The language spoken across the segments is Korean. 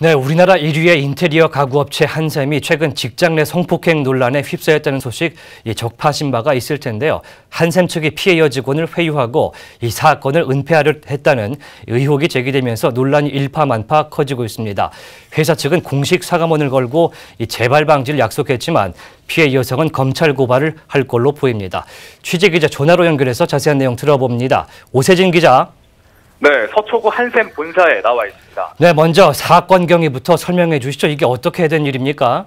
네, 우리나라 1위의 인테리어 가구업체 한샘이 최근 직장 내 성폭행 논란에 휩싸였다는 소식 적파하신 바가 있을 텐데요. 한샘 측이 피해 여직원을 회유하고 이 사건을 은폐하려 했다는 의혹이 제기되면서 논란이 일파만파 커지고 있습니다. 회사 측은 공식 사과문을 걸고 재발 방지를 약속했지만 피해 여성은 검찰 고발을 할 걸로 보입니다. 취재기자 전화로 연결해서 자세한 내용 들어봅니다. 오세진 기자. 네, 서초구 한샘 본사에 나와 있습니다. 네, 먼저 사건 경위부터 설명해 주시죠. 이게 어떻게 된 일입니까?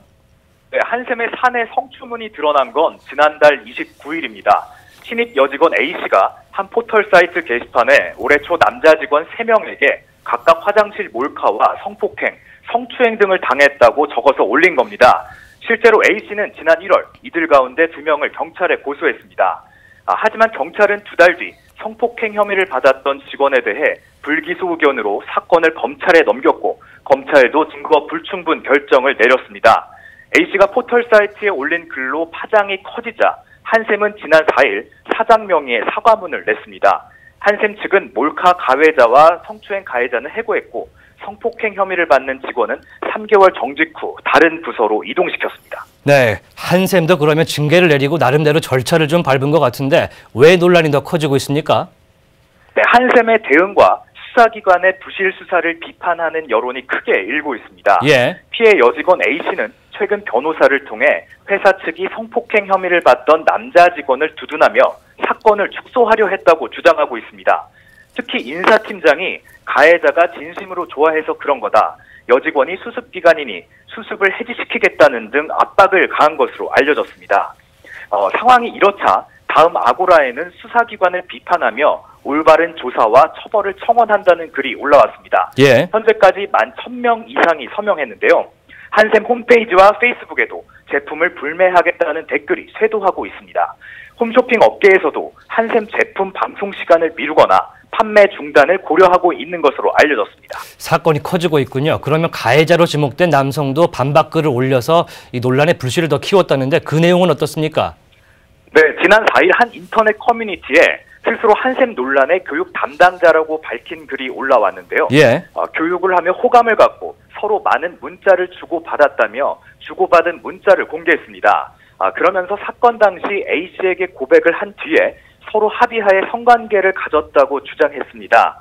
네, 한샘의 사내 성추문이 드러난 건 지난달 29일입니다. 신입 여직원 A씨가 한 포털 사이트 게시판에 올해 초 남자 직원 3명에게 각각 화장실 몰카와 성폭행, 성추행 등을 당했다고 적어서 올린 겁니다. 실제로 A씨는 지난 1월 이들 가운데 2명을 경찰에 고소했습니다. 하지만 경찰은 2달 뒤 성폭행 혐의를 받았던 직원에 대해 불기소 의견으로 사건을 검찰에 넘겼고 검찰도 증거 불충분 결정을 내렸습니다. A씨가 포털 사이트에 올린 글로 파장이 커지자 한샘은 지난 4일 사장 명의의 사과문을 냈습니다. 한샘 측은 몰카 가해자와 성추행 가해자는 해고했고 성폭행 혐의를 받는 직원은 3개월 정직 후 다른 부서로 이동시켰습니다. 네, 한샘도 그러면 징계를 내리고 나름대로 절차를 좀 밟은 것 같은데 왜 논란이 더 커지고 있습니까? 네, 한샘의 대응과 수사기관의 부실 수사를 비판하는 여론이 크게 일고 있습니다. 예. 피해 여직원 A씨는 최근 변호사를 통해 회사 측이 성폭행 혐의를 받던 남자 직원을 두둔하며 사건을 축소하려 했다고 주장하고 있습니다. 특히 인사팀장이 가해자가 진심으로 좋아해서 그런 거다. 여직원이 수습기간이니 수습을 해지시키겠다는 등 압박을 가한 것으로 알려졌습니다. 상황이 이렇자 다음 아고라에는 수사기관을 비판하며 올바른 조사와 처벌을 청원한다는 글이 올라왔습니다. 예. 현재까지 11,000명 이상이 서명했는데요. 한샘 홈페이지와 페이스북에도 제품을 불매하겠다는 댓글이 쇄도하고 있습니다. 홈쇼핑 업계에서도 한샘 제품 방송 시간을 미루거나 판매 중단을 고려하고 있는 것으로 알려졌습니다. 사건이 커지고 있군요. 그러면 가해자로 지목된 남성도 반박글을 올려서 이 논란의 불씨를 더 키웠다는데 그 내용은 어떻습니까? 네, 지난 4일 한 인터넷 커뮤니티에 스스로 한샘 논란의 교육 담당자라고 밝힌 글이 올라왔는데요. 예. 교육을 하며 호감을 갖고 서로 많은 문자를 주고받았다며 주고받은 문자를 공개했습니다. 그러면서 사건 당시 A씨에게 고백을 한 뒤에 서로 합의하에 성관계를 가졌다고 주장했습니다.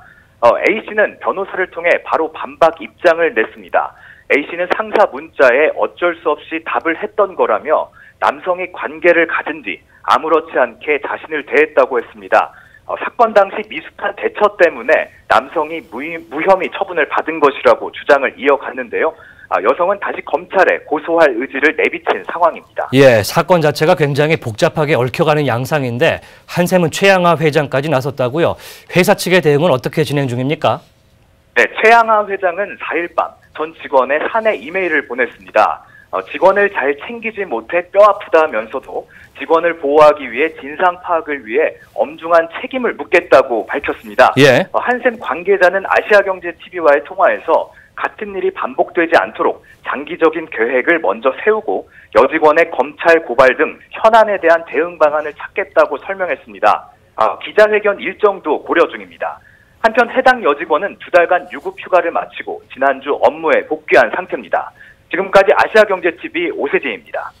A씨는 변호사를 통해 바로 반박 입장을 냈습니다. A씨는 상사 문자에 어쩔 수 없이 답을 했던 거라며 남성이 관계를 가진 뒤 아무렇지 않게 자신을 대했다고 했습니다. 사건 당시 미숙한 대처 때문에 남성이 무혐의 처분을 받은 것이라고 주장을 이어갔는데요. 여성은 다시 검찰에 고소할 의지를 내비친 상황입니다. 예, 사건 자체가 굉장히 복잡하게 얽혀가는 양상인데 한샘은 최양하 회장까지 나섰다고요. 회사 측의 대응은 어떻게 진행 중입니까? 네, 최양하 회장은 4일 밤 전 직원의 사내 이메일을 보냈습니다. 직원을 잘 챙기지 못해 뼈아프다면서도 직원을 보호하기 위해 진상 파악을 위해 엄중한 책임을 묻겠다고 밝혔습니다. 예. 한샘 관계자는 아시아경제TV와의 통화에서 같은 일이 반복되지 않도록 장기적인 계획을 먼저 세우고 여직원의 검찰 고발 등 현안에 대한 대응 방안을 찾겠다고 설명했습니다. 기자회견 일정도 고려 중입니다. 한편 해당 여직원은 2달간 유급 휴가를 마치고 지난주 업무에 복귀한 상태입니다. 지금까지 아시아경제TV 오세진입니다.